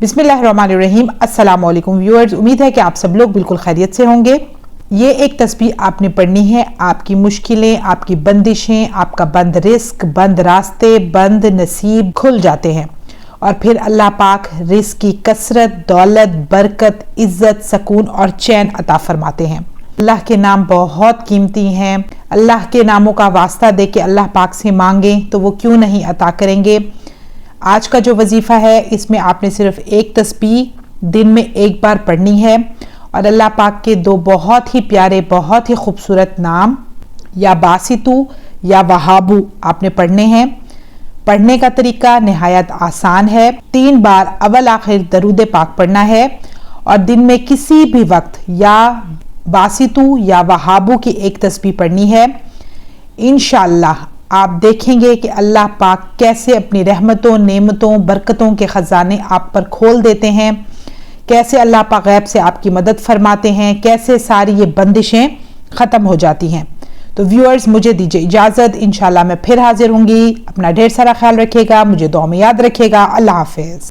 बिस्मिल्लाहिर्रहमानिर्रहीम। अस्सलाम वालेकुम व्यूअर्स, उम्मीद है कि आप सब लोग बिल्कुल खैरियत से होंगे। ये एक तस्बीह आपने पढ़नी है। आपकी मुश्किलें, आपकी बंदिशें, आपका बंद रिस्क, बंद रास्ते, बंद नसीब खुल जाते हैं और फिर अल्लाह पाक रिस्क की कसरत, दौलत, बरकत, इज्जत, सुकून और चैन अता फरमाते हैं। अल्लाह के नाम बहुत कीमती हैं। अल्लाह के नामों का वास्ता दे के अल्लाह पाक से मांगें तो वो क्यों नहीं अता करेंगे। आज का जो वजीफ़ा है इसमें आपने सिर्फ एक तस्बीह दिन में एक बार पढ़नी है और अल्लाह पाक के दो बहुत ही प्यारे, बहुत ही खूबसूरत नाम या बासितू या वहाबू आपने पढ़ने हैं। पढ़ने का तरीका निहायत आसान है। 3 बार अव्वल आखिर दरूद पाक पढ़ना है और दिन में किसी भी वक्त या बासितू या वहाबू की एक तस्बीह पढ़नी है। इंशाअल्लाह आप देखेंगे कि अल्लाह पाक कैसे अपनी रहमतों, नेमतों, बरकतों के ख़जाने आप पर खोल देते हैं, कैसे अल्लाह पाक गैब से आपकी मदद फरमाते हैं, कैसे सारी ये बंदिशें ख़त्म हो जाती हैं। तो व्यूअर्स, मुझे दीजिए इजाज़त। इंशाअल्लाह मैं फिर हाजिर होंगी। अपना ढेर सारा ख्याल रखिएगा, मुझे दुआ में याद रखिएगा। अल्लाह हाफिज़।